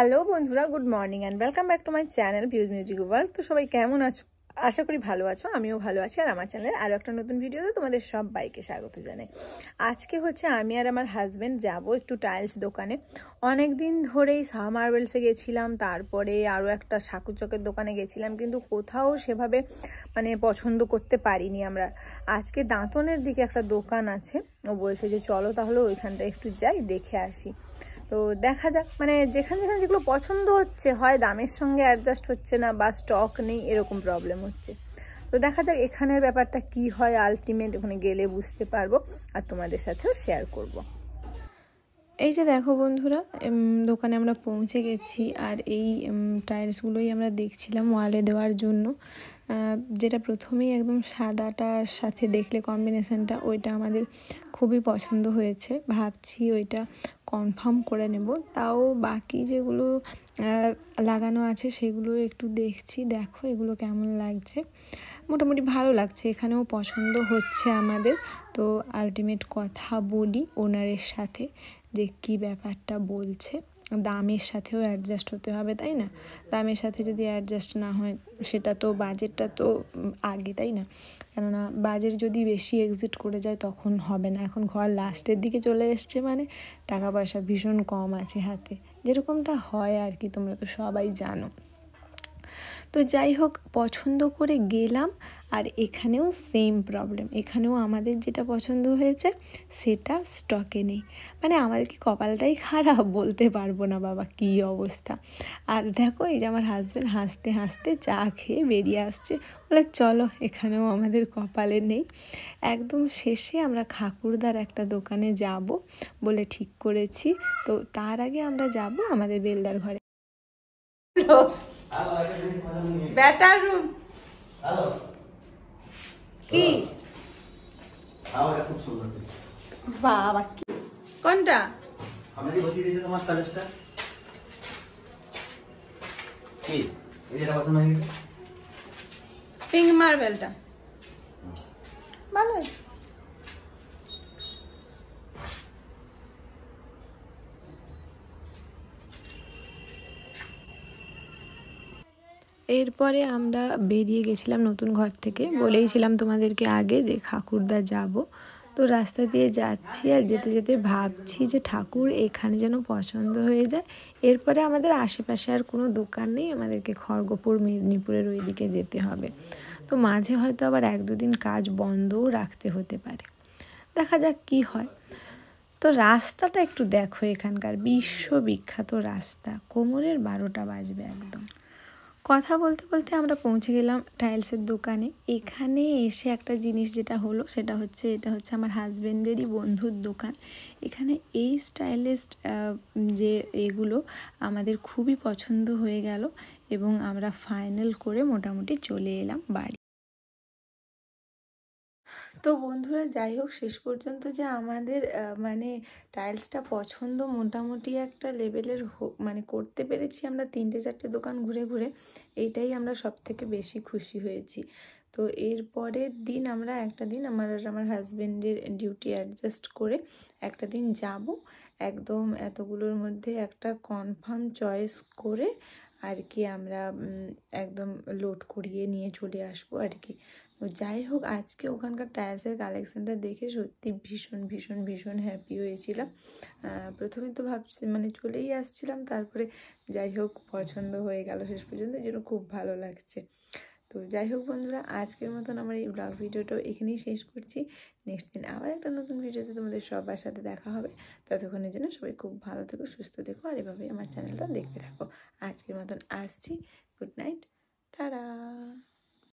Hello বন্ধুরা, good morning and welcome back to my channel views music world. তো সবাই কেমন আছো? আশা করি ভালো আছো, আমিও ভালো আছি। আর আমার চ্যানেলের আরও একটা নতুন ভিডিওতে তোমাদের সবাইকে স্বাগত জানাই। আজকে হচ্ছে আমি আর আমার হাজব্যান্ড যাব একটু টাইলস দোকানে। অনেক দিন ধরেই শাহ মার্বেলসে গেছিলাম, তারপরে আরও একটা সাকুচকের দোকানে গেছিলাম, কিন্তু কোথাও সেভাবে পছন্দ করতে পারিনি আমরা। আজকে দাঁতনের দিকে একটা দোকান আছে, ও বলছে যে চলো তাহলে ওইখানটা একটু যাই, দেখে আসি। তো দেখা যাক, যেখানে যেখানে যেগুলো পছন্দ হচ্ছে, হয় দামের সঙ্গে অ্যাডজাস্ট হচ্ছে না বা স্টক নেই, এরকম প্রবলেম হচ্ছে। তো দেখা যাক এখানের ব্যাপারটা কি হয়, আলটিমেট ওখানে গেলে বুঝতে পারবো আর তোমাদের সাথেও শেয়ার করব। এই যে দেখো বন্ধুরা, দোকানে আমরা পৌঁছে গেছি আর এই টাইলসগুলোই আমরা দেখছিলাম ওয়ালে দেওয়ার জন্য। যেটা প্রথমেই একদম সাদাটার সাথে দেখলে কম্বিনেশানটা, ওইটা আমাদের খুবই পছন্দ হয়েছে। ভাবছি ওইটা কনফার্ম করে নেব। তাও বাকি যেগুলো লাগানো আছে সেগুলো একটু দেখছি। দেখো এগুলো কেমন লাগছে, মোটামুটি ভালো লাগছে, এখানেও পছন্দ হচ্ছে আমাদের। তো আলটিমেট কথা বলি ওনারের সাথে যে কী ব্যাপারটা বলছে। দামের সাথেও অ্যাডজাস্ট হতে হবে, তাই না? দামের সাথে যদি অ্যাডজাস্ট না হয়, সেটা তো বাজেটটা তো আগে, তাই না? কেননা বাজেট যদি বেশি এক্সিট করে যায় তখন হবে না। এখন ঘর লাস্টের দিকে চলে এসছে, টাকা পয়সা ভীষণ কম আছে হাতে, যেরকমটা হয় আর কি, তোমরা তো সবাই জানো। তো যাই হোক, পছন্দ করে গেলাম আর এখানেও সেম প্রবলেম। এখানেও আমাদের যেটা পছন্দ হয়েছে সেটা স্টকে নেই। আমাদের কি কপালটাই খারাপ, বলতে পারবো না বাবা কী অবস্থা। আর দেখো এই যে আমার হাজব্যান্ড হাসতে হাসতে চা খেয়ে বেরিয়ে আসছে, বলে চলো এখানেও আমাদের কপালে নেই। একদম শেষে আমরা খাকুরদার একটা দোকানে যাব বলে ঠিক করেছি। তো তার আগে আমরা যাব আমাদের বেলদার ঘরে। ব্যাটার রুম কি খুব সুন্দর বাবা, কি কোনটা আমি বসিয়ে দিয়েছি তোমার টাইলসটা কি এই যেটা পছন্দ হয়ে গেছে, পিঙ্ক মার্বেলটা ভালো আছে। এরপরে আমরা বেরিয়ে গেছিলাম নতুন ঘর থেকে। বলেইছিলাম তোমাদেরকে আগে যে ঠাকুরদা যাব। তো রাস্তা দিয়ে যাচ্ছি আর যেতে যেতে ভাবছি যে ঠাকুর এখানে যেন পছন্দ হয়ে যায়। এরপরে আমাদের আশেপাশে আর কোনো দোকান নেই, আমাদেরকে খড়গপুর মেদিনীপুরের ওই দিকে যেতে হবে। তো মাঝে হয়তো আবার 1-2 দিন কাজ বন্ধও রাখতে হতে পারে, দেখা যাক কি হয়। তো রাস্তাটা একটু দেখো, এখানকার বিশ্ববিখ্যাত রাস্তা, কোমরের 12টা বাজবে একদম। কথা বলতে বলতে আমরা পৌঁছে গেলাম টাইলসের দোকানে। এখানে এসে একটা জিনিস যেটা হলো সেটা হচ্ছে, এটা হচ্ছে আমার হাজব্যান্ডেরই বন্ধুর দোকান। এখানে এই স্টাইলিস্ট যে এগুলো আমাদের খুবই পছন্দ হয়ে গেল এবং আমরা ফাইনাল করে মোটামুটি চলে এলাম বাড়ি। তো বন্ধুরা যাই হোক, শেষ পর্যন্ত যে আমাদের টাইলসটা পছন্দ মোটামুটি একটা লেভেলের করতে পেরেছি আমরা 3-4টে দোকান ঘুরে ঘুরে, এইটাই আমরা সব থেকে বেশি খুশি হয়েছি। তো এর পরের দিন আমরা একটা দিন আমার হাজব্যান্ডের ডিউটি অ্যাডজাস্ট করে একটা দিন যাব, একদম এতগুলোর মধ্যে একটা কনফার্ম চয়েস করে আর কি আমরা একদম লোড করিয়ে নিয়ে চলে আসবো আর কি। তো যাই হোক, আজকে ওখানকার টাইলসের কালেকশানটা দেখে সত্যি ভীষণ ভীষণ ভীষণ হ্যাপি হয়েছিলাম। প্রথমে তো ভাবছি চলেই আসছিলাম, তারপরে যাই হোক পছন্দ হয়ে গেল শেষ পর্যন্ত, যেন খুব ভালো লাগছে। তো যাই হোক বন্ধুরা, আজকের মতন আমার এই ব্লগ ভিডিওটাও এখানেই শেষ করছি। নেক্সট দিন আবার একটা নতুন ভিডিওতে তোমাদের সবার সাথে দেখা হবে। ততক্ষণের জন্য সবাই খুব ভালো থেকো, সুস্থ থেকো, আর এভাবেই আমার চ্যানেলটা দেখতে থাকো। আজকের মতন আসছি, গুড নাইট, টাটা।